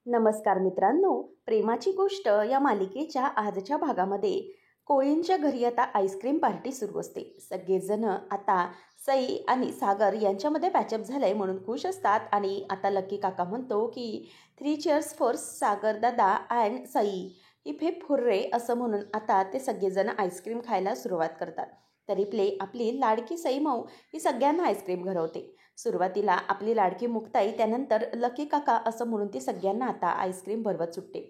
नमस्कार मित्रांनो, प्रेमाची गोष्ट या मालिकेच्या आजच्या भागामध्ये कोळींच्या घरी आता आईस्क्रीम पार्टी सुरू असते. सगळेजण आता सई आणि सागर यांच्यामध्ये पॅचअप झालंय म्हणून खुश असतात. आणि आता लकी काका म्हणतो की 3 चीअर्स फॉर सागर दादा and Sai, heap heap hurray असं म्हणून आता ते सगळेजण आईस्क्रीम खायला सुरुवात करतात. तरी आपली लाडकी सई माऊ ही सगळ्यांना आईस्क्रीम घरवते. सुरुवातीला आपली लाडकी मुक्ताई, त्यानंतर लकी काका असं म्हणून ती सगळ्यांना आता आईस्क्रीम भरवत सुटते.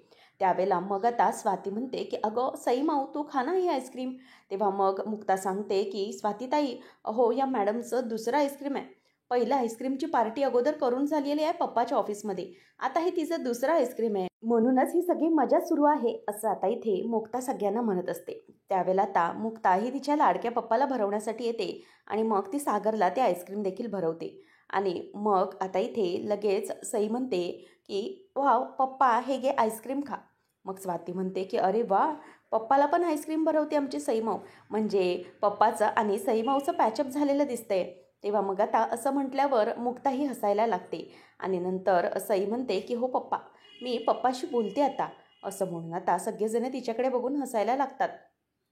त्यावेळेला मग आता स्वाती म्हणते की अगं सई माऊ तू खा ना ही आईस्क्रीम. तेव्हा मग मुक्ता सांगते की स्वातीताई, अहो या मॅडमचं दुसरं आईस्क्रीम आहे. पहिलं आईस्क्रीमची पार्टी अगोदर करून झालेली आहे पप्पाच्या ऑफिसमध्ये, आता हे तिचं दुसरं आईस्क्रीम आहे, म्हणूनच ही सगळी मजा सुरू आहे असं आता इथे मुक्ता सगळ्यांना म्हणत असते. त्यावेळेला आता मुक्ता ही तिच्या लाडक्या पप्पाला भरवण्यासाठी येते आणि मग ती सागरला ते आईस्क्रीम देखील भरवते. आणि मग आता इथे लगेच सई म्हणते की वाव पप्पा हे घे आईस्क्रीम खा. मग स्वाती म्हणते की अरे वा, पप्पाला पण आईस्क्रीम भरवते आमची सईमाऊ, म्हणजे पप्पाचं आणि सईमाऊचं पॅचअप झालेलं दिसतंय. तेव्हा मग आता असं म्हटल्यावर मुक्ताही हसायला लागते. आणि नंतर सई म्हणते की हो पप्पा, मी पप्पाशी बोलते आता असं म्हणून आता सगळेजण तिच्याकडे बघून हसायला लागतात.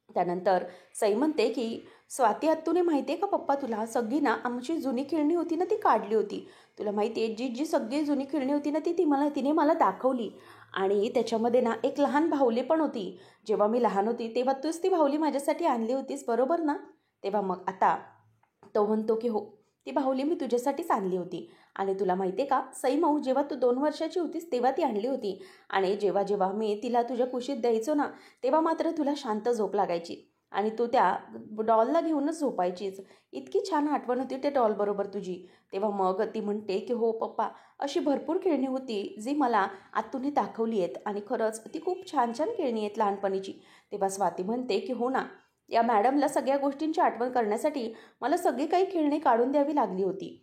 त्यानंतर सई म्हणते की स्वाती आत्तूने माहिती आहे का पप्पा तुला, सगळी ना आमची जुनी खेळणी होती ना ती काढली होती. तुला माहिती आहे जी जी सगळी जुनी खेळणी होती ना तिने मला दाखवली. आणि त्याच्यामध्ये ना एक लहान बाहुली पण होती. जेव्हा मी लहान होती तेव्हा तूच ती बाहुली माझ्यासाठी आणली होतीस बरोबर ना. तेव्हा मग आता तो म्हणतो की हो, ती बाहुली मी तुझ्यासाठीच आणली होती. आणि तुला माहिती आहे का सई माऊ, जेव्हा तू 2 वर्षाची होतीस तेव्हा ती आणली होती. आणि जेव्हा जेव्हा मी तिला तुझ्या कुशीत द्यायचो ना, तेव्हा मात्र तुला शांत झोप लागायची आणि तू त्या डॉलला घेऊनच झोपायचीच. इतकी छान आठवण होती त्या डॉलबरोबर तुझी. तेव्हा मग ती म्हणते की हो पप्पा, अशी भरपूर खेळणी होती जी मला आत्तूने दाखवली आहेत आणि खरंच ती खूप छान छान खेळणी आहेत लहानपणीची. तेव्हा स्वाती म्हणते की हो ना, या मॅडमला सगळ्या गोष्टींची आठवण करण्यासाठी मला सगळी काही खेळणी काढून द्यावी लागली होती.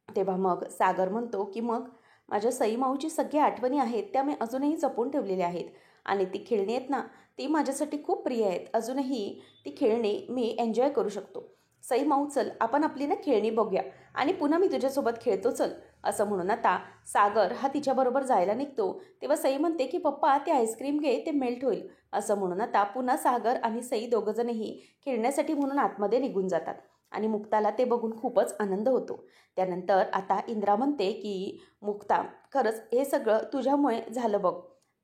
तेव्हा मग सागर म्हणतो की मग माझ्या सई माऊची सगळी आठवणी आहेत त्या मी अजूनही जपून ठेवलेल्या आहेत. आणि ती खेळणी आहेत ना, ती माझ्यासाठी खूप प्रिय आहेत. अजूनही ती खेळणी मी एन्जॉय करू शकतो. सई माऊ चल आपण आपली ना खेळणी बघूया आणि पुन्हा मी तुझ्यासोबत खेळतो चल असं म्हणून आता सागर हा तिच्याबरोबर जायला निघतो. तेव्हा सई म्हणते की पप्पा ते आईस्क्रीम घे, ते मेल्ट होईल असं म्हणून आता पुन्हा सागर आणि सई दोघंजणही खेळण्यासाठी म्हणून आतमध्ये निघून जातात. आणि मुक्ताला ते बघून खूपच आनंद होतो. त्यानंतर आता इंद्रा म्हणते की मुक्ता, खरंच हे सगळं तुझ्यामुळे झालं बघ.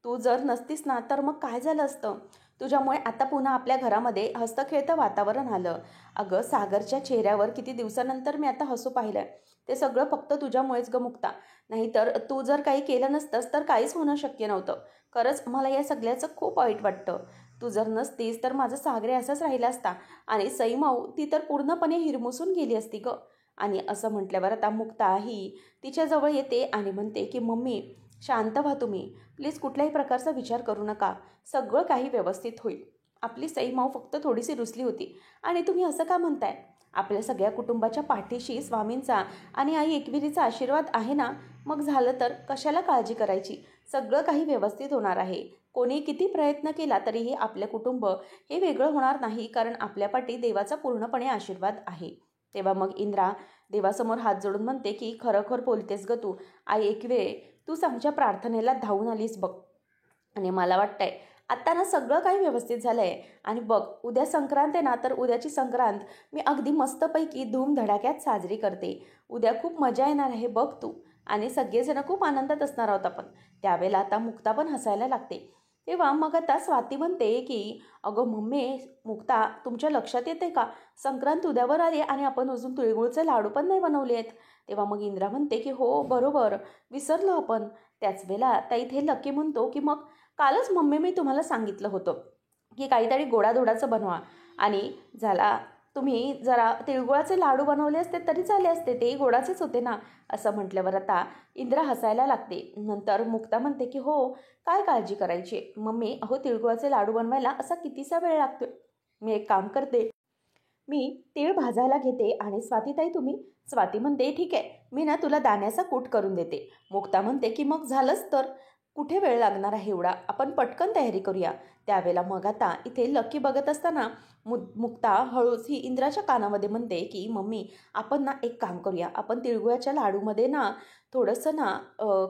तू जर नसतीस ना तर मग काय झालं असतं. तुझ्यामुळे आता पुन्हा आपल्या घरामध्ये हसतं वातावरण आलं. अगं सागरच्या चेहऱ्यावर किती दिवसानंतर मी आता हसू पाहिलं आहे. ते सगळं फक्त तुझ्यामुळेच ग मुक्ता. नाहीतर तू जर काही केलं नसतंस तर काहीच होणं शक्य नव्हतं. खरंच मला या सगळ्याचं खूप वाईट वाटतं. तू जर नसतीस तर माझा सागरे असाच राहिला असता आणि सई माऊ ती तर पूर्णपणे हिरमुसून गेली असती ग. आणि असं म्हटल्यावर आता मुक्ता ही तिच्याजवळ येते आणि म्हणते की मम्मी शांत व्हा तुम्ही, प्लीज कुठल्याही प्रकारचा विचार करू नका, सगळं काही व्यवस्थित होईल. आपली सई माऊ फक्त थोडीशी रुसली होती आणि तुम्ही असं का म्हणताय. आपल्या सगळ्या कुटुंबाच्या पाठीशी स्वामींचा आणि आई एकविरीचा आशीर्वाद आहे ना, मग झालं तर कशाला काळजी करायची. सगळं काही व्यवस्थित होणार आहे. कोणी किती प्रयत्न केला तरीही आपले कुटुंब हे वेगळं होणार नाही, कारण आपल्या पाठी देवाचा पूर्णपणे आशीर्वाद आहे. तेव्हा मग इंद्रा देवासमोर हात जोडून म्हणते की खरोखर बोलतेस ग तू आई एकविरे, तूच आमच्या प्रार्थनेला धावून आलीस बघ. आणि मला वाटतंय आत्ता ना सगळं काही व्यवस्थित झालं आहे. आणि बघ उद्या संक्रांत आहे ना, तर उद्याची संक्रांत मी अगदी मस्तपैकी धूमधडाक्यात साजरी करते. उद्या खूप मजा येणार आहे बघ तू. आणि सगळेजण खूप आनंदात असणार आहोत आपण. त्यावेळेला आता मुक्ता पण हसायला लागते. तेव्हा मग आता स्वाती म्हणते की अगं मम्मी मुक्ता, तुमच्या लक्षात येते का संक्रांत उद्यावर आली आणि आपण अजून तिळगुळचे लाडू पण नाही बनवले आहेत. तेव्हा मग इंद्रा म्हणते की हो बरोबर, विसरलो आपण. त्याच वेळेला आता इथे लकी म्हणतो की मग कालच मम्मी मी तुम्हाला सांगितलं होतं की काहीतरी गोडाधोडाचं बनवा आणि झाला तुम्ही जरा तिळगुळाचे लाडू बनवले असते तरी चाले असते, ते गोडाचेच होते ना असं म्हटल्यावर आता इंद्रा हसायला लागते. नंतर मुक्ता म्हणते की हो काय काळजी करायची मम्मी, अहो तिळगुळाचे लाडू बनवायला असा कितीसा वेळ लागतो. मी एक काम करते, मी तीळ भाजायला घेते आणि स्वातीताई तुम्ही. स्वाती म्हणते ठीक आहे, मी ना तुला दाण्याचा कूट करून देते. मुक्ता म्हणते की मग झालंच तर कुठे वेळ लागणार आहे एवढा, आपण पटकन तयारी करूया. त्यावेळेला मग आता इथे लकी बघत असताना मुक्ता हळूच ही इंद्राच्या कानामध्ये म्हणते की मम्मी, आपण ना एक काम करूया, आपण तिळगुळाच्या लाडूमध्ये ना थोडंसं ना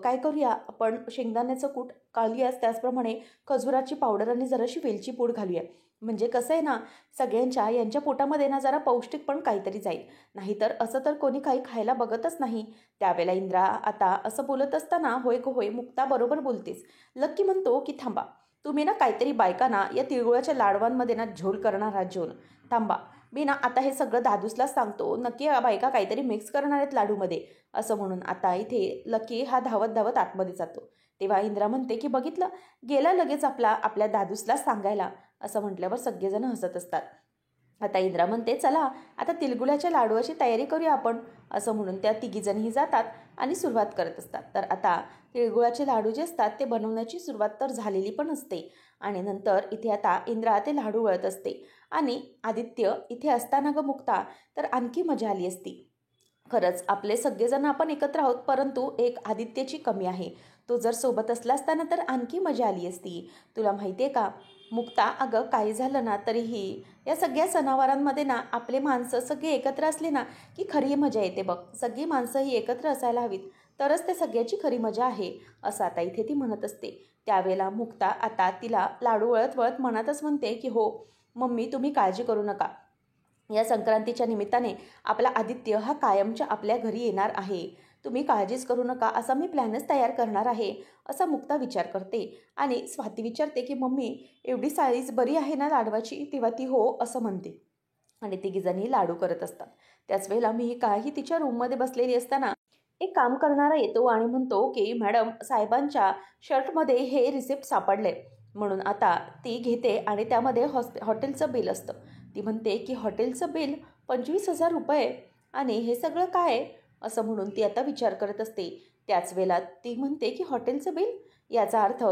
काय करूया, आपण शेंगदाण्याचं कूट घालूयाच, त्याचप्रमाणे खजुराची पावडर आणि जराशी वेलची पूड घालूया. म्हणजे कसं आहे ना, सगळ्यांच्या यांच्या पोटामध्ये ना जरा पौष्टिक पण काहीतरी जाईल. नाहीतर असं तर कोणी काही खायला बघतच नाही. त्यावेळेला इंद्रा आता असं बोलत असताना, होय गो होय, मुक्ता बरोबर बोलतेस. लक्की म्हणतो की थांबा, तुम्ही ना काहीतरी बायकांना या तिळगुळाच्या लाडवांमध्ये ना झोल करणार आहात झोल. थांबा, मी ना आता हे सगळं दादूसलाच सांगतो, नक्की या बायका काहीतरी मिक्स करणार आहेत लाडूमध्ये. असं म्हणून आता इथे लकी हा धावत धावत आतमध्ये जातो. तेव्हा इंद्रा म्हणते की बघितलं, गेला लगेच आपल्या दादूसला सांगायला. असं म्हटल्यावर सगळेजण हसत असतात. आता इंद्रा म्हणते चला आता तिळगुळाच्या लाडूची तयारी करूया आपण. असं म्हणून त्या तिघीजणही जातात आणि सुरुवात करत असतात. तर आता तिळगुळाचे लाडू जे असतात ते बनवण्याची सुरुवात तर झालेली पण असते. आणि नंतर इथे आता इंद्रा ते लाडू वळत असते आणि आदित्य इथे असताना ग मुक्ता, तर आणखी मजा आली असती. खरंच आपले सगळेजण आपण एकत्र आहोत, परंतु एक आदित्यची कमी आहे. तो जर सोबत असला असताना तर आणखी मजा आली असती. तुला माहिती आहे का मुक्ता, अगं काही झालं ना तरीही या सगळ्या सणावारांमध्ये ना आपले माणसं सगळे एकत्र असले ना की खरी मजा येते बघ. सगळी माणसं ही एकत्र असायला हवीत, तरच ते सगळ्याची खरी मजा आहे. असं आता इथे ती म्हणत असते. त्यावेळेला मुक्ता आता तिला लाडू वळत वळत मनातच म्हणते की हो मम्मी, तुम्ही काळजी करू नका. या संक्रांतीच्या निमित्ताने आपला आदित्य हा कायमच्या आपल्या घरी येणार आहे. तुम्ही काळजीच करू नका, असा मी प्लॅनच तयार करणार आहे. असा मुक्ता विचार करते आणि स्वाती विचारते की मम्मी, एवढी साईज बरी आहे ना लाडवाची? तेव्हा ती हो असं म्हणते. आणि तिघीजणी लाडू करत असतात. त्याच वेळेला मी काही तिच्या रूममध्ये बसलेली असताना एक काम करणारा येतो आणि म्हणतो की मॅडम, साहेबांच्या शर्टमध्ये हे रिसिप्ट सापडले. म्हणून आता ती घेते आणि त्यामध्ये हॉटेलचं बिल असतं. ती म्हणते की हॉटेलचं बिल 25,000 रुपये, आणि हे सगळं काय? असं म्हणून ती आता विचार करत असते. त्याच वेळेला ती म्हणते की हॉटेलचं बिल, याचा अर्थ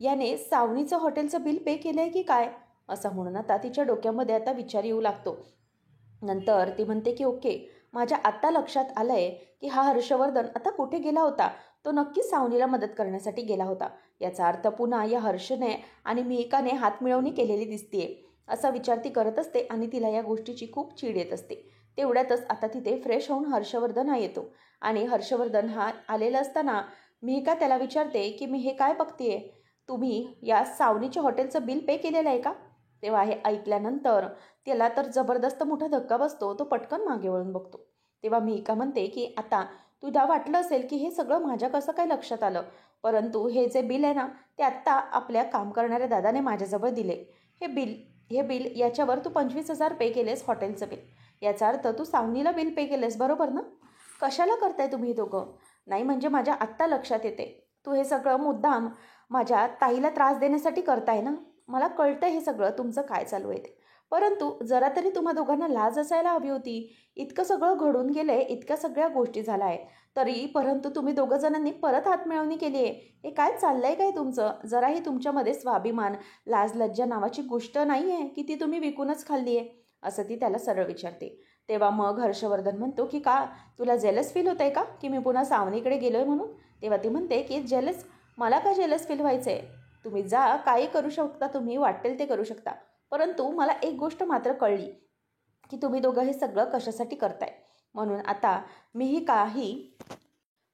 याने सावनीचं हॉटेलचं बिल पे केलं आहे की काय? असं म्हणून आता तिच्या डोक्यामध्ये आता विचार येऊ लागतो. नंतर ती म्हणते की ओके, माझ्या आत्ता लक्षात आलं आहे की हा हर्षवर्धन आता कुठे गेला होता. तो नक्कीच सावनीला मदत करण्यासाठी गेला होता. याचा अर्थ पुन्हा या हर्षने आणि मिहिकाने हातमिळवणी केलेली दिसतीये. असा विचार ती करत असते आणि तिला या गोष्टीची खूप चीड येत असते. तेवढ्यातच आता तिथे फ्रेश होऊन हर्षवर्धन हा येतो. आणि हर्षवर्धन हा आलेला असताना मिहिका त्याला विचारते की मी हे काय बघतेय, तुम्ही या सावनीच्या हॉटेलचं बिल पे केलेलं आहे का? तेव्हा हे ऐकल्यानंतर त्याला तर जबरदस्त मोठा धक्का बसतो. तो पटकन मागे वळून बघतो. तेव्हा मिहिका म्हणते की आता तुला वाटलं असेल की हे सगळं माझ्या कसं काय लक्षात आलं, परंतु हे जे बिल आहे ना ते आत्ता आपल्या काम करणाऱ्या दादाने माझ्याजवळ दिले. हे बिल याच्यावर तू 25,000 पे केलेस हॉटेलचं बिल. याचा अर्थ तू सावनीला बिल पे केलेस, बरोबर ना? कशाला करताय तुम्ही हे दोघं? नाही म्हणजे माझ्या आत्ता लक्षात येते, तू हे सगळं मुद्दाम माझ्या ताईला त्रास देण्यासाठी करताय ना. मला कळतं हे सगळं तुमचं काय चालू आहे ते, परंतु जरा तरी तुम्हा दोघांना लाज असायला हवी होती. इतकं सगळं घडून गेलंय, इतक्या सगळ्या गोष्टी झाल्या आहेत तरी परंतु तुम्ही दोघं जणांनी परत हातमिळवणी केली आहे. हे काय चाललंय काय तुमचं? जराही तुमच्यामध्ये स्वाभिमान, लाज लज्जा नावाची गोष्ट नाही आहे की ती तुम्ही विकूनच खाल्ली आहे? असं ती त्याला सरळ विचारते. तेव्हा मग हर्षवर्धन म्हणतो की का तुला जेलस फील होत आहे का की मी पुन्हा सावनीकडे गेलो आहे म्हणून? तेव्हा ती म्हणते की जेलस, मला का जेलस फील व्हायचं आहे? तुम्ही जा, काही करू शकता, तुम्ही वाटेल ते करू शकता, परंतु मला एक गोष्ट मात्र कळली की तुम्ही दोघं हे सगळं कशासाठी करताय. म्हणून आता मीही काही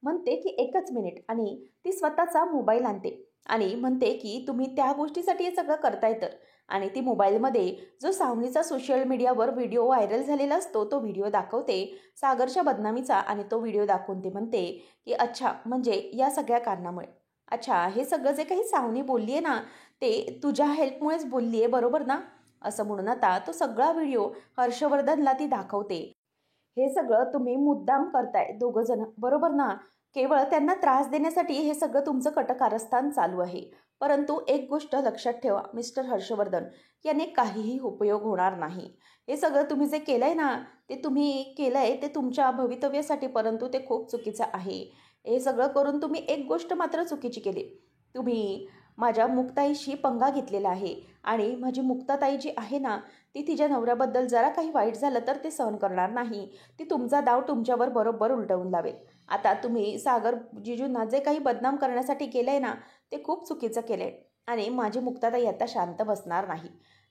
म्हणते की एकच मिनिट, आणि ती स्वतःचा मोबाईल आणते आणि म्हणते की तुम्ही त्या गोष्टीसाठी हे सगळं करताय तर. आणि ती मोबाईलमध्ये जो सावनीचा सोशल मीडियावर व्हिडिओ व्हायरल झालेला असतो तो व्हिडिओ दाखवते, सागरच्या बदनामीचा. आणि तो व्हिडिओ दाखवून ती म्हणते की अच्छा, म्हणजे या सगळ्या कारणामुळे, अच्छा हे सगळं जे काही सावनी बोलली आहे ना ते तुझ्या हेल्पमुळेच बोलली आहे, बरोबर ना? असं म्हणून आता तो सगळा व्हिडिओ हर्षवर्धनला ती दाखवते. हे सगळं तुम्ही मुद्दाम करताय दोघं जण, बरोबर ना? केवळ त्यांना त्रास देण्यासाठी हे सगळं तुमचं कटकारस्थान चालू आहे. परंतु एक गोष्ट लक्षात ठेवा मिस्टर हर्षवर्धन, याने काहीही उपयोग होणार नाही. हे सगळं तुम्ही जे केलंय ना ते तुम्ही केलंय ते तुमच्या भवितव्यासाठी, परंतु ते खूप चुकीचं आहे. हे सगळं करून तुम्ही एक गोष्ट मात्र चुकीची केली. तुम्ही माझ्या मुक्ताईशी पंगा घेतलेला आहे आणि माझी मुक्ताताई जी आहे ना ती तिच्या नवऱ्याबद्दल जरा काही वाईट झालं तर ते सहन करणार नाही. ती तुमचा डाव तुमच्यावर बरोबर उलटवून लावेल आता तुम्ही सागर जिजूंना जे काही बदनाम करण्यासाठी केलं आहे ना, ते खूप चुकीचं केलं आहे आणि माझी मुक्ताताई आता शांत बसणार नाही.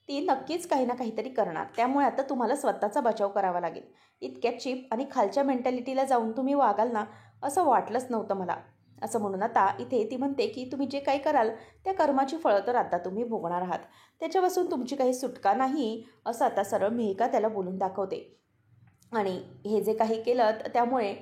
ती नक्कीच काही ना काहीतरी करणार. त्यामुळे आता तुम्हाला स्वतःचा बचाव करावा लागेल. इतक्या चीप आणि खालच्या मेंटॅलिटीला जाऊन तुम्ही वागाल ना, असं वाटलंच नव्हतं मला. असं म्हणून आता इथे ती म्हणते की तुम्ही जे काही कराल त्या कर्माची फळं तर आता तुम्ही भोगणार आहात. त्याच्यापासून तुमची काही सुटका नाही, असं आता सरळ मिहिका त्याला बोलून दाखवते. आणि हे जे काही केलं त्यामुळे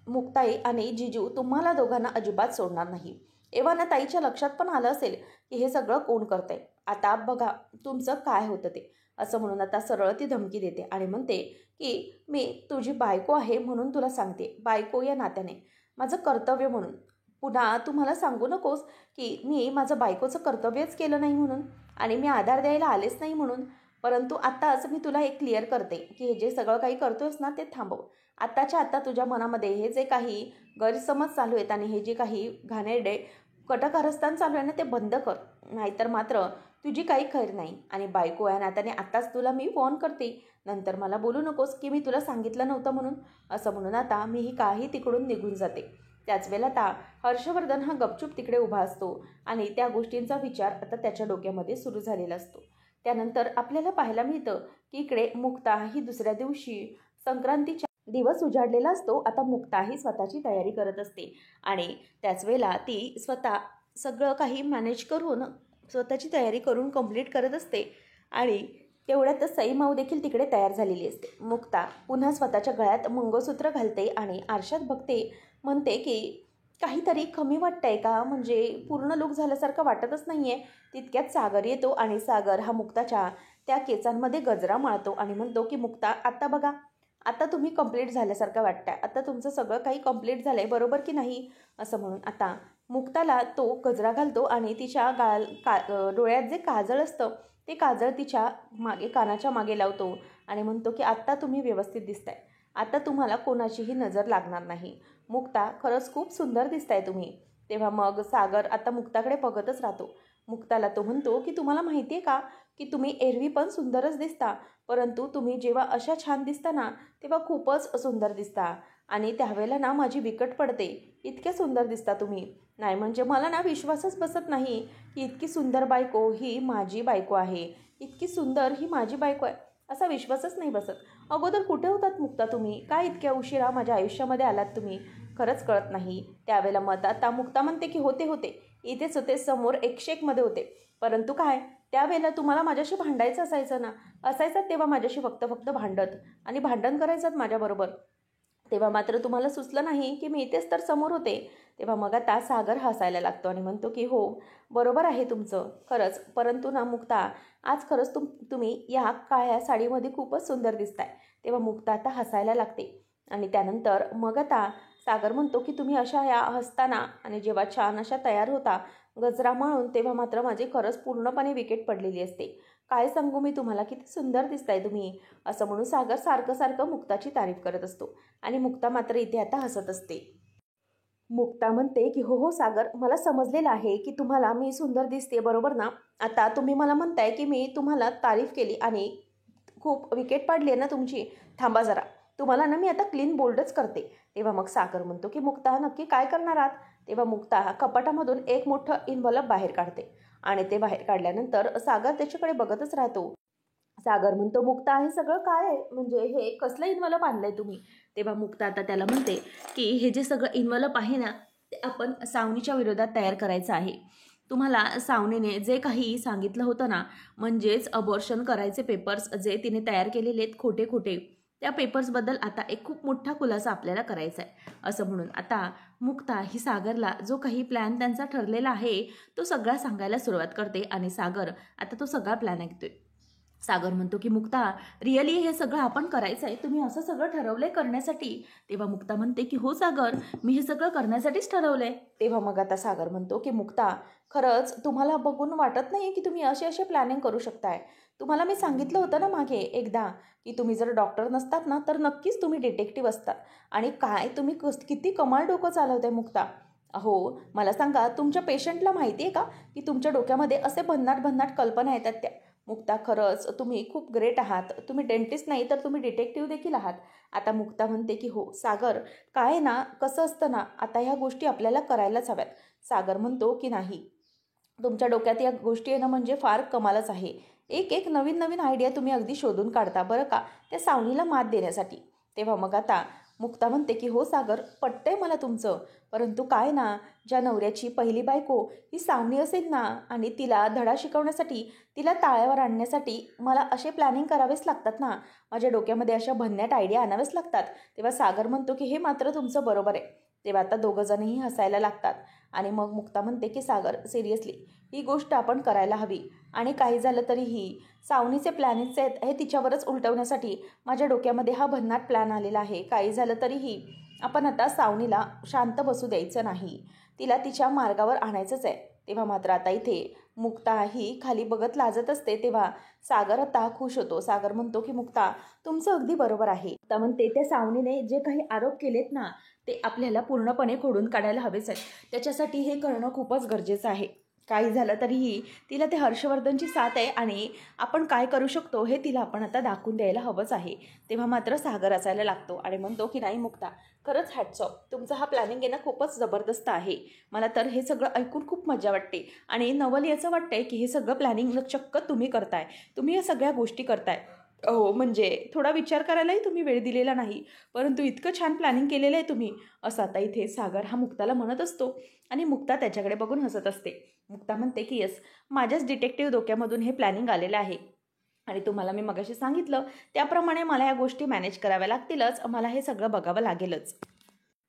मुक्ताई आणि जिजू तुम्हाला दोघांना अजिबात सोडणार नाही. एव्हाना ताईच्या लक्षात पण आलं असेल की हे सगळं कोण करतंय. आता बघा तुमचं काय होतं ते. असं म्हणून आता सरळ ती धमकी देते आणि म्हणते की मी तुझी बायको आहे म्हणून तुला सांगते. बायको या नात्याने माझं कर्तव्य म्हणून. पुन्हा तू मला सांगू नकोस की मी माझं बायकोचं कर्तव्यच केलं नाही म्हणून आणि मी आधार द्यायला आलेच नाही म्हणून. परंतु आत्ताच मी तुला एक क्लिअर करते की हे जे सगळं काही करतोयस ना ते थांबव. आत्ताच्या आत्ता तुझ्या मनामध्ये हे जे काही गैरसमज चालू आहेत आणि हे जे काही घाणेरडे कटकारस्थान चालू आहे ना ते बंद कर. नाहीतर मात्र तुझी काही खैर नाही. आणि बायको या नात्याने आत्ताच तुला मी फोन करते. नंतर मला बोलू नकोस की मी तुला सांगितलं नव्हतं म्हणून. असं म्हणून आता मीही काही तिकडून निघून जाते. त्याच वेळेला आता हर्षवर्धन हा गपचूप तिकडे उभा असतो आणि त्या गोष्टींचा विचार आता त्याच्या डोक्यामध्ये सुरू झालेला असतो. त्यानंतर आपल्याला पाहायला मिळतं की इकडे मुक्ता ही दुसऱ्या दिवशी संक्रांतीच्या दिवस उजाडलेला असतो. आता मुक्ता ही स्वतःची तयारी करत असते आणि त्याच वेळेला ती स्वतः सगळं काही मॅनेज करून स्वतःची तयारी करून कंप्लीट करत असते. आणि तेवढ्यातच सईमाऊ देखील तिकडे तयार झालेली असते. मुक्ता पुन्हा स्वतःच्या गळ्यात मंगळसूत्र घालते आणि आरशात बघते. म्हणते की काहीतरी कमी वाटतंय का, म्हणजे पूर्ण लूक झाल्यासारखं वाटतच नाही आहे. तितक्यात सागर येतो आणि सागर हा मुक्ताच्या त्या केसांमध्ये गजरा माळतो आणि म्हणतो की मुक्ता आता बघा, आता तुम्ही कंप्लीट झाल्यासारखं वाटतंय. आता तुमचं सगळं काही कंप्लीट झालं आहे बरोबर की नाही. असं म्हणून आता मुक्ताला तो गजरा घालतो आणि तिच्या डोळ्यात जे काजळ असतं ते काजळ तिच्या मागे कानाच्या मागे लावतो आणि म्हणतो की आत्ता तुम्ही व्यवस्थित दिसताय. आता तुम्हाला कोणाचीही नजर लागणार नाही. मुक्ता खरंच खूप सुंदर दिसताय तुम्ही. तेव्हा मग सागर आता मुक्ताकडे बघतच राहतो. मुक्ताला तो म्हणतो की तुम्हाला माहिती आहे का की तुम्ही एरवी पण सुंदरच दिसता, परंतु तुम्ही जेव्हा अशा छान दिसता ना तेव्हा खूपच सुंदर दिसता. आणि त्यावेळेला ना माझी विकट पडते. इतक्या सुंदर दिसता तुम्ही. नाही म्हणजे मला ना विश्वासच बसत नाही की इतकी सुंदर बायको ही माझी बायको आहे. इतकी सुंदर ही माझी बायको आहे असा विश्वासच नाही बसत. अगोदर कुठे होतात मुक्ता तुम्ही? काय इतक्या उशिरा माझ्या आयुष्यामध्ये आलात तुम्ही? खरंच कळत नाही. त्यावेळेला मत आता मुक्ता म्हणते की होते इथेच होते, समोर 101मध्ये होते. परंतु काय त्यावेळेला तुम्हाला माझ्याशी भांडायचं असायचं ना, असायचं तेव्हा माझ्याशी फक्त भांडत आणि भांडण करायचं माझ्याबरोबर. तेव्हा मात्र तुम्हाला सुचलं नाही की मी इथेच तर समोर होते. तेव्हा मग आता सागर हसायला लागतो आणि म्हणतो की हो बरोबर आहे तुमचं खरंच, परंतु ना मुक्ता आज खरंच तुम्ही या काळ्या साडीमध्ये खूपच सुंदर दिसताय. तेव्हा मुक्ता आता हसायला लागते. आणि त्यानंतर मग आता सागर म्हणतो की तुम्ही अशा या हसताना आणि जेव्हा छान अशा तयार होता गजरा म्हणून तेव्हा मात्र माझी खरंच पूर्णपणे विकेट पडलेली असते. काय सांगू मी तुम्हाला किती सुंदर दिसताय तुम्ही. असं म्हणून सागर सारखं मुक्ताची तारीफ करत असतो आणि मुक्ता मात्र इथे आता हसत असते. मुक्ता म्हणते की हो सागर, मला समजलेलं आहे की तुम्हाला मी सुंदर दिसते बरोबर ना. आता तुम्ही मला म्हणताय की मी तुम्हाला तारीफ केली आणि खूप विकेट पाडली आहे ना तुमची. थांबा जरा, तुम्हाला ना मी आता क्लीन बोल्डच करते. तेव्हा मग सागर म्हणतो की मुक्ता नक्की काय करणार आहात. तेव्हा मुक्ता कपाटामधून एक मोठं इन्व्हलप बाहेर काढते आणि ते बाहेर काढल्यानंतर सागर त्याच्याकडे बघतच राहतो. सागर म्हणतो मुक्ता हे सगळं काय आहे, म्हणजे हे कसलं इन्व्हलप आणलंय तुम्ही. तेव्हा मुक्ता आता त्याला म्हणते की हे जे सगळं इन्व्हलप आहे ना ते आपण सावनीच्या विरोधात तयार करायचं आहे. तुम्हाला सावनीने जे काही सांगितलं होतं ना, म्हणजेच अबॉर्शन करायचे पेपर्स जे तिने तयार केलेले आहेत खोटे त्या पेपर्सबद्दल आता एक खूप मोठा खुलासा आपल्याला करायचा आहे. असं म्हणून आता मुक्ता ही सागरला जो काही प्लॅन त्यांचा ठरलेला आहे तो सगळा सांगायला सुरुवात करते आणि सागर आता तो सगळा प्लॅन ऐकतोय. सागर म्हणतो की मुक्ता रिअली हे सगळं आपण करायचं आहे, तुम्ही असं सगळं ठरवलंय करण्यासाठी. तेव्हा मुक्ता म्हणते की हो सागर, मी हे सगळं करण्यासाठीच ठरवलंय. तेव्हा मग आता सागर म्हणतो की मुक्ता खरंच तुम्हाला बघून वाटत नाही की तुम्ही असे प्लॅनिंग करू शकताय. तुम्हाला मी सांगितलं होतं ना मागे एकदा की तुम्ही जर डॉक्टर नसतात ना तर नक्कीच तुम्ही डिटेक्टिव्ह असतात. आणि काय तुम्ही किती कमाल डोकं चालवताय मुक्ता. अहो मला सांगा, तुमच्या पेशंटला माहिती आहे का की तुमच्या डोक्यामध्ये असे भन्नाट कल्पना येतात त्या. मुक्ता, खरंच तुम्ही खूप ग्रेट आहात. तुम्ही डेंटिस्ट नाही तर तुम्ही डिटेक्टिव्ह देखील आहात. आता मुक्ता म्हणते की हो सागर, काय ना, कसं असतं ना, आता ह्या गोष्टी आपल्याला करायलाच हव्यात. सागर म्हणतो की नाही, तुमच्या डोक्यात या गोष्टी येणं म्हणजे फार कमालच आहे. एक एक नवीन नवीन आयडिया तुम्ही अगदी शोधून काढता बरं का, त्या सावनीला मात देण्यासाठी. तेव्हा मग आता मुक्ता म्हणते की हो सागर, पटतंय मला तुमचं, परंतु काय ना, ज्या नवऱ्याची पहिली बायको ही सावनी असेल ना, आणि तिला धडा शिकवण्यासाठी, तिला ताळ्यावर आणण्यासाठी मला असे प्लॅनिंग करावेच लागतात ना, माझ्या डोक्यामध्ये अशा भन्नाट आयडिया आणावेच लागतात. तेव्हा सागर म्हणतो की हे मात्र तुमचं बरोबर आहे. तेव्हा आता दोघंजणही हसायला लागतात. आणि मग मुक्ता म्हणते की सागर, सिरियसली ही गोष्ट आपण करायला हवी. आणि काही झालं तरीही सावनीचे प्लॅनिंग्स आहेत हे तिच्यावरच उलटवण्यासाठी माझ्या डोक्यामध्ये हा भन्नाट प्लॅन आलेला आहे. काही झालं तरीही आपण आता सावनीला शांत बसू द्यायचं नाही, तिला तिच्या मार्गावर आणायचंच आहे. तेव्हा मात्र आता इथे मुक्ता ही खाली बघत लाजत असते. तेव्हा सागर आता खुश होतो. सागर म्हणतो की मुक्ता, तुमचं अगदी बरोबर आहे. मुक्ता म्हणते त्या सावनीने जे काही आरोप केलेत ना, ते आपल्याला पूर्णपणे खोडून काढायला हवेच आहे. त्याच्यासाठी हे करणं खूपच गरजेचं आहे. काही झालं तरीही तिला ते हर्षवर्धनची साथ आहे आणि आपण काय करू शकतो हे तिला आपण आता दाखवून द्यायला हवंच आहे. तेव्हा मात्र सागर असायला लागतो आणि म्हणतो की नाही मुक्ता, खरंच हॅट्स ऑफ, तुमचा हा प्लॅनिंग आहे ना खूपच जबरदस्त आहे. मला तर हे सगळं ऐकून खूप मजा वाटते आणि नवल याचं वाटतंय की हे सगळं प्लॅनिंग चक्क तुम्ही करताय, तुम्ही या सगळ्या गोष्टी करताय. हो, म्हणजे थोडा विचार करायलाही तुम्ही वेळ दिलेला नाही, परंतु इतकं छान प्लॅनिंग केलेलं आहे तुम्ही, असं आता इथे सागर हा मुक्ताला म्हणत असतो. आणि मुक्ता त्याच्याकडे बघून हसत असते. मुक्ता म्हणते की येस, माझ्याच डिटेक्टिव्ह डोक्यामधून हे प्लॅनिंग आलेलं आहे आणि तुम्हाला मी मगाशी सांगितलं त्याप्रमाणे मला या गोष्टी मॅनेज कराव्या लागतीलच, मला हे सगळं बघावं लागेलच.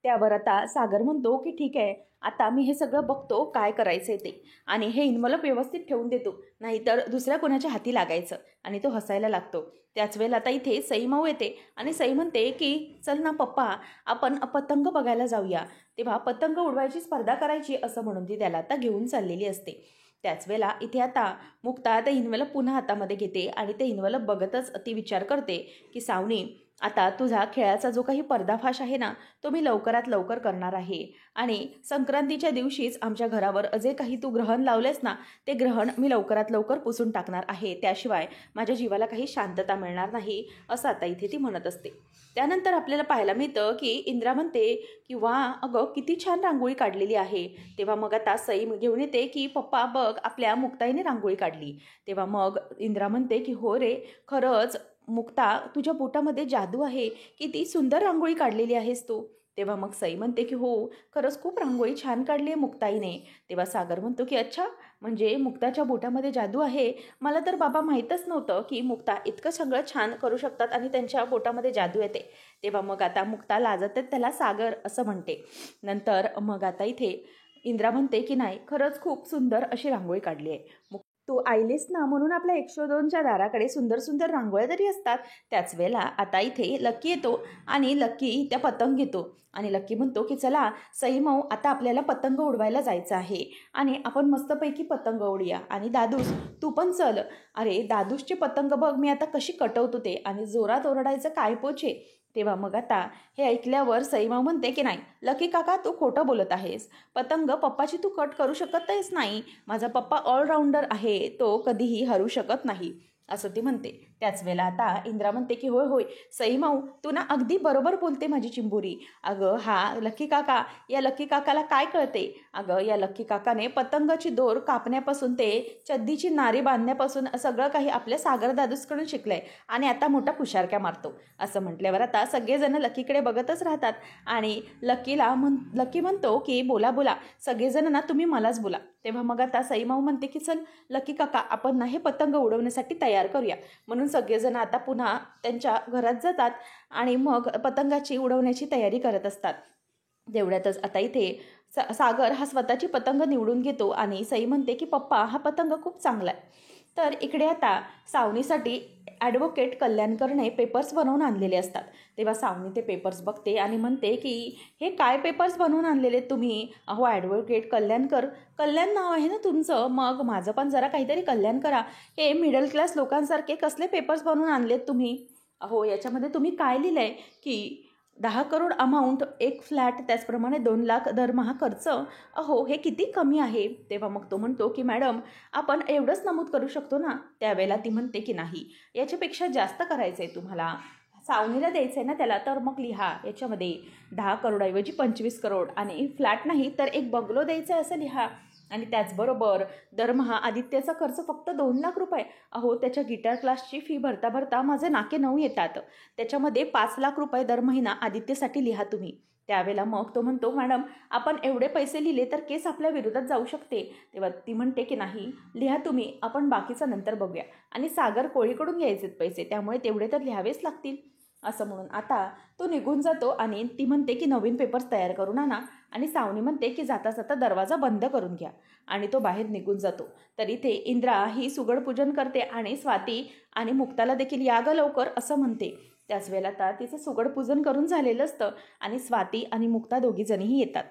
त्यावर आता सागर म्हणतो की ठीक आहे, आता मी हे सगळं बघतो काय करायचं ते, आणि हे इन्व्हॉल्व व्यवस्थित ठेवून देतो, नाहीतर दुसऱ्या कोणाच्या हाती लागायचं. आणि तो हसायला लागतो. त्याच वेळेला आता इथे सई माऊ येते आणि सई म्हणते की चल ना पप्पा, आपण पतंग बघायला जाऊया. तेव्हा पतंग उडवायची स्पर्धा करायची असं म्हणून ती त्याला आता घेऊन चाललेली असते. त्याच वेळेला इथे आता मुक्ता ते इन्व्हॉल्व पुन्हा हातामध्ये घेते आणि ते इन्व्हॉल्व बघतच ती विचार करते की सावनी, आता तुझा खेळाचा जो काही पर्दाफाश आहे ना, तो मी लवकरात लवकर करणार आहे. आणि संक्रांतीच्या दिवशीच आमच्या घरावर जे काही तू ग्रहण लावलेस ना, ते ग्रहण मी लवकरात लवकर पुसून टाकणार आहे. त्याशिवाय माझ्या जीवाला काही शांतता मिळणार नाही, असं आता इथे ती म्हणत असते. त्यानंतर आपल्याला पाहायला मिळतं की इंद्रा म्हणते की वा अगं, किती छान रांगोळी काढलेली आहे. तेव्हा मग आता सई घेऊन येते की पप्पा बघ, आपल्या मुक्ताईने रांगोळी काढली. तेव्हा मग इंद्रा म्हणते की हो रे, खरंच मुक्ता, तुझ्या बोटामध्ये जादू आहे, किती सुंदर रांगोळी काढलेली आहेस तू. तेव्हा मग सई म्हणते की हो, खरंच खूप रांगोळी छान काढली आहे मुक्ताईने. तेव्हा सागर म्हणतो की अच्छा, म्हणजे मुक्ताच्या बोटामध्ये जादू आहे. मला तर बाबा माहीतच नव्हतं की मुक्ता इतकं सगळं छान करू शकतात आणि त्यांच्या बोटामध्ये जादू येते. तेव्हा मग आता मुक्ता लाजतच त्याला सागर असं म्हणते. नंतर मग आता इथे इंद्रा म्हणते की नाही, खरंच खूप सुंदर अशी रांगोळी काढली आहे. तू आईलीस ना, म्हणून आपल्या 102च्या दाराकडे सुंदर सुंदर रांगोळ्या तरी असतात. त्याच वेळेला आता इथे लक्की येतो आणि लक्की त्या पतंग घेतो आणि लक्की म्हणतो की चला सई माऊ, आता आपल्याला पतंग उडवायला जायचं आहे आणि आपण मस्तपैकी पतंग उडूया. आणि दादूस, तू पण चल. अरे दादूसची पतंग बघ मी आता कशी कटवतो ते, आणि जोरात ओरडायचं काय पोचे. तेव्हा मग आता हे ऐकल्यावर सईमाऊ म्हणते की नाही लकी काका, तू खोटं बोलत आहेस. पतंग पप्पाची तू कट करू शकतच नाही. माझा पप्पा ऑलराऊंडर आहे, तो कधीही हरू शकत नाही, असं ती म्हणते. त्याच वेळेला आता इंद्रा म्हणते की होय होय सई माऊ, तू ना अगदी बरोबर बोलते माझी चिंबुरी. अगं हा लक्की काका, या लक्की काकाला काय कळते. अगं या लक्की काकाने पतंगाची दोर कापण्यापासून ते चड्डीची नारी बांधण्यापासून सगळं काही आपल्या सागर दादूसकडून शिकलंय आणि आता मोठा पुशारक्या मारतो. असं म्हटल्यावर आता सगळेजण लक्कीकडे बघतच राहतात आणि लक्की म्हणतो की बोला बोला सगळेजण ना, तुम्ही मलाच बोला. तेव्हा मग आता सई माऊ म्हणते की चल लक्की काका, आपण ना हे पतंग उडवण्यासाठी तयार करूया. म्हणून सगळेजण आता पुन्हा त्यांच्या घरात जातात आणि मग पतंगाची उडवण्याची तयारी करत असतात. तेवढ्यातच आता इथे सागर हा स्वतःची पतंग निवडून घेतो आणि सई म्हणते की पप्पा, हा पतंग खूप चांगला आहे. तर इकडे आता सावनीसाठी ॲडव्होकेट कल्याणकरने पेपर्स बनवून आणलेले असतात. तेव्हा सावनी ते पेपर्स बघते आणि म्हणते की हे काय पेपर्स बनवून आणलेले तुम्ही. अहो ॲडव्होकेट कल्याणकर, कल्याण नाव आहे ना तुमचं, मग माझं पण जरा काहीतरी कल्याण करा. हे मिडल क्लास लोकांसारखे कसले पेपर्स बनवून आणलेत तुम्ही. अहो याच्यामध्ये तुम्ही काय लिहिलं आहे की 10 करोड अमाऊंट, एक फ्लॅट, त्याचप्रमाणे 2 लाख दरमहा खर्च, अहो हे किती कमी आहे. तेव्हा मग तो म्हणतो की मॅडम आपण एवढंच नमूद करू शकतो ना. त्यावेळेला ती म्हणते की नाही, याच्यापेक्षा जास्त करायचं आहे तुम्हाला, सावनीला द्यायचं आहे ना त्याला, तर मग लिहा याच्यामध्ये 10 करोडऐवजी 25 करोड, आणि फ्लॅट नाही तर एक बंगलो द्यायचा आहे असं लिहा. आणि त्याचबरोबर दरमहा आदित्यचा खर्च फक्त 2 लाख रुपये. अहो त्याच्या गिटार क्लासची फी भरता भरता माझे नाके 9 येतात. त्याच्यामध्ये 5 लाख रुपये दर महिना आदित्यसाठी लिहा तुम्ही. त्यावेळेला मग तो म्हणतो मॅडम आपण एवढे पैसे लिहिले तर केस आपल्या विरोधात जाऊ शकते. तेव्हा ती म्हणते की नाही, लिहा तुम्ही, आपण बाकीचं नंतर बघूया. आणि सागर कोळीकडून घ्यायचेत पैसे, त्यामुळे तेवढे तर लिहावेच लागतील असं म्हणून आता तो निघून जातो. आणि ती म्हणते की नवीन पेपर्स तयार करून आणा. आणि सावनी म्हणते की जाता जाता दरवाजा बंद करून घ्या. आणि तो बाहेर निघून जातो. तर इथे इंद्रा ही सुगडपूजन करते आणि स्वाती आणि मुक्ताला देखील या ग लवकर असं म्हणते. त्याच वेळेला आता तिचं सुगडपूजन करून झालेलं असतं आणि स्वाती आणि मुक्ता दोघीजणीही येतात.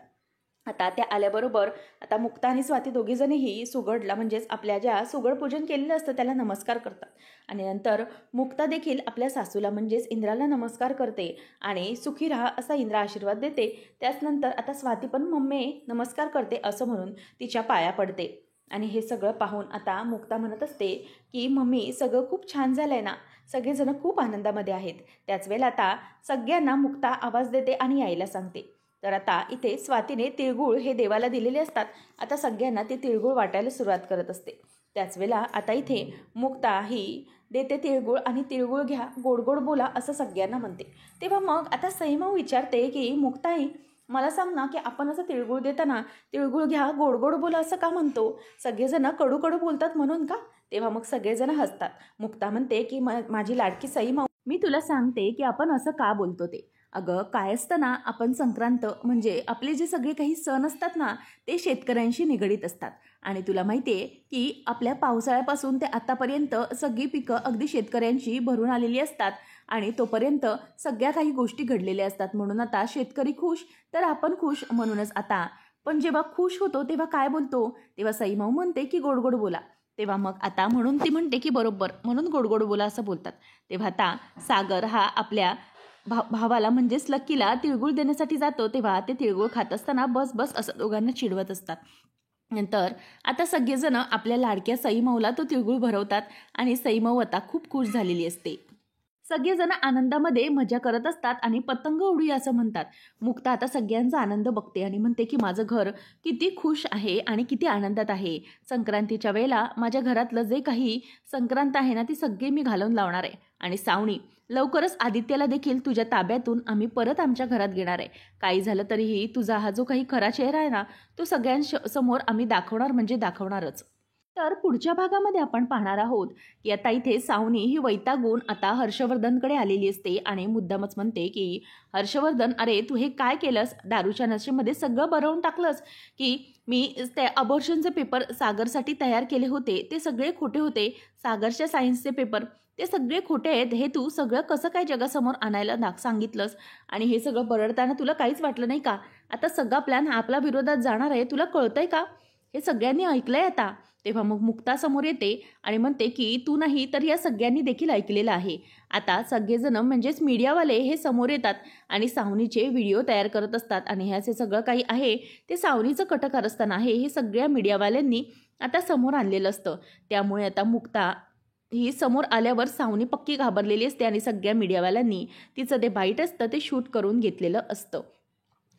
आता त्या आल्याबरोबर आता मुक्ता आणि स्वाती दोघीजणीही सुगडला, म्हणजेच आपल्या ज्या सुगडपूजन केलेलं असतं त्याला नमस्कार करतात. आणि नंतर मुक्ता देखील आपल्या सासूला म्हणजेच इंद्राला नमस्कार करते आणि सुखी राहा असा इंद्रा आशीर्वाद देते. त्याचनंतर आता स्वाती पण मम्मी नमस्कार करते असं म्हणून तिच्या पाया पडते. आणि हे सगळं पाहून आता मुक्ता म्हणत असते की मम्मी सगळं खूप छान झालं आहे ना, सगळेजण खूप आनंदामध्ये आहेत. त्याच वेळेला आता सगळ्यांना मुक्ता आवाज देते आणि यायला सांगते. तर आता इथे स्वातीने तिळगुळ हे देवाला दिलेले असतात. आता सगळ्यांना ते तिळगुळ वाटायला सुरुवात करत असते. त्याच वेळेला आता इथे मुक्ता ही देते तिळगुळ आणि तिळगुळ घ्या, गोड गोड बोला असं सगळ्यांना म्हणते. तेव्हा मग आता सईमाऊ विचारते की मुक्ताई मला सांग ना की आपण असं तिळगुळ देताना तिळगुळ घ्या गोड गोड बोला असं का म्हणतो, सगळेजण कडू कडू बोलतात म्हणून का. तेव्हा मग सगळेजण हसतात. मुक्ता म्हणते की माझी लाडकी सईमाऊ, मी तुला सांगते की आपण असं का बोलतो ते. अगं काय असतं ना, आपण संक्रांत म्हणजे आपले जे सगळे काही सण असतात ना ते शेतकऱ्यांशी निगडीत असतात. आणि तुला माहिती आहे की आपल्या पावसाळ्यापासून ते आतापर्यंत सगळी पिकं अगदी शेतकऱ्यांची भरून आलेली असतात आणि तोपर्यंत सगळ्या काही गोष्टी घडलेल्या असतात. म्हणून आता शेतकरी खुश तर आपण खुश, म्हणूनच आता पण जेव्हा खुश होतो तेव्हा काय बोलतो, तेव्हा सईमाऊ म्हणते की गोड गोड बोला. तेव्हा मग आता म्हणून ती म्हणते की बरोबर, म्हणून गोड गोड बोला असं बोलतात. तेव्हा आता सागर हा आपल्या भावाला म्हणजेच लक्कीला तिळगुळ देण्यासाठी जातो. तेव्हा ते तिळगुळ खात असताना बस बस असं दोघांना चिडवत असतात. नंतर आता सगळेजण आपल्या लाडक्या सईमाऊला तो तिळगुळ भरवतात आणि सईमाऊ आता खूप खुश झालेली असते. सगळेजण आनंदामध्ये मजा करत असतात आणि पतंग उडूया असं म्हणतात. मुक्ता आता सगळ्यांचा आनंद बघते आणि म्हणते की माझं घर किती खुश आहे आणि किती आनंदात आहे. संक्रांतीच्या वेळेला माझ्या घरातलं जे काही संक्रांत आहे ना ती सगळी मी घालून लावणार आहे. आणि सावणी लवकरच आदित्यला देखील तुझ्या ताब्यातून आम्ही परत आमच्या घरात घेणार आहे. काही झालं तरीही तुझा हा जो काही खरा चेहरा आहे ना तो सगळ्यांसमोर आम्ही दाखवणार म्हणजे दाखवणारच. तर पुढच्या भागामध्ये आपण पाहणार आहोत की आता इथे सावनी ही वैतागून आता हर्षवर्धनकडे आलेली असते आणि मुद्दामच म्हणते की हर्षवर्धन, अरे तू हे काय केलंस, दारूच्या नशेमध्ये सगळं बरवून टाकलंस की मी ते अबॉर्शनचे पेपर सागरसाठी तयार केले होते ते सगळे खोटे होते, सागरच्या सायन्सचे पेपर ते सगळे खोटे आहेत, हे तू सगळं कसं काय जगासमोर आणायला सांगितलंस. आणि हे सगळं बरडताना तुला काहीच वाटलं नाही का, आता सगळा प्लॅन हा आपल्या विरोधात जाणार आहे, तुला कळतंय का, हे सगळ्यांनी ऐकलंय आता. तेव्हा मग मुक्ता समोर येते आणि म्हणते की तू नाही तर या सगळ्यांनी देखील ऐकलेलं आहे. आता सगळेजण म्हणजेच मीडियावाले हे समोर येतात आणि सावनीचे व्हिडिओ तयार करत असतात आणि ह्याचे सगळं काही आहे ते सावनीचं कटकारस्थान आहे हे सगळ्या मीडियावाल्यांनी आता समोर आणलेलं असतं. त्यामुळे आता मुक्ता ही समोर आल्यावर सावनी पक्की घाबरलेली असते आणि सगळ्या मीडियावाल्यांनी तिचं ते बाईट असतं ते शूट करून घेतलेलं असतं.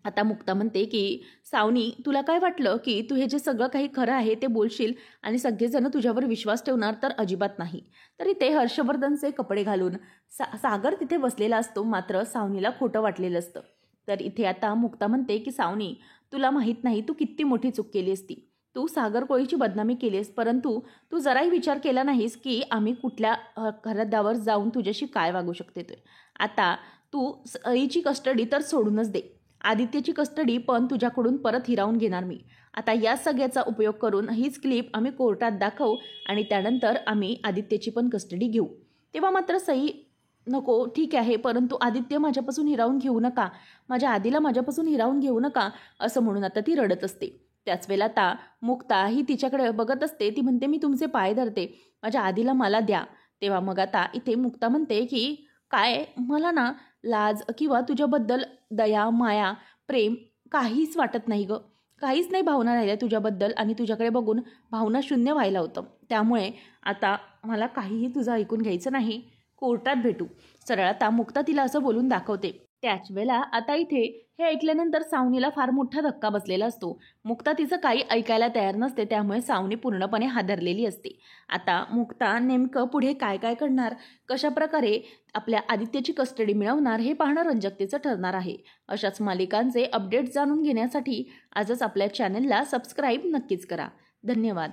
आता मुक्ता म्हणते की सावनी तुला काय वाटलं की तू हे जे सगळं काही खरं आहे ते बोलशील आणि सगळेजण तुझ्यावर विश्वास ठेवणार, तर अजिबात नाही. तरी ते हर्षवर्धनचे कपडे घालून सागर तिथे बसलेला असतो, मात्र सावनीला खोटं वाटलेलं असतं. तर इथे आता मुक्ता म्हणते की सावनी तुला माहीत नाही तू किती मोठी चूक केली असती, तू सागर कोळीची बदनामी केलीस, परंतु तू जराही विचार केला नाहीस की आम्ही कुठल्या घरादावर जाऊन तुझ्याशी काय वागू शकते. आता तू सईची कस्टडी तर सोडूनच दे, आदित्यची कस्टडी पण तुझ्याकडून परत हिरावून घेणार मी. आता या सगळ्याचा उपयोग करून हीच क्लिप आम्ही कोर्टात दाखवू आणि त्यानंतर आम्ही आदित्यची पण कस्टडी घेऊ. तेव्हा मात्र सई नको ठीक आहे, परंतु आदित्य माझ्यापासून हिरावून घेऊ नका, माझ्या आधीला माझ्यापासून हिरावून घेऊ नका असं म्हणून आता ती रडत असते. त्याच वेळेला आता मुक्ता ही तिच्याकडे बघत असते, ती म्हणते मी तुमचे पाय धरते, माझ्या आधीला मला द्या. तेव्हा मग आता इथे मुक्ता म्हणते की काय मला ना लाज किंवा तुझ्याबद्दल दया, माया, प्रेम काहीच वाटत नाही गं. काहीच नाही भावना राहिल्या तुझ्याबद्दल आणि तुझ्याकडे बघून भावना शून्य व्हायला होतं. त्यामुळे आता मला काहीही तुझं ऐकून घ्यायचं नाही. कोर्टात भेटू. सरळ आता मुक्ता तिला असं बोलून दाखवते. त्याच वेळेला आता इथे हे ऐकल्यानंतर सावनीला फार मोठा धक्का बसलेला असतो. मुक्ता तिचं काही ऐकायला तयार नसते, त्यामुळे सावनी पूर्णपणे हादरलेली असते. आता मुक्ता नेमकं पुढे काय काय करणार, कशाप्रकारे आपल्या आदित्यची कस्टडी मिळवणार हे पाहणं रंजकतेचं ठरणार आहे. अशाच मालिकांचे अपडेट्स जाणून घेण्यासाठी आजच आपल्या चॅनलला सबस्क्राईब नक्कीच करा. धन्यवाद.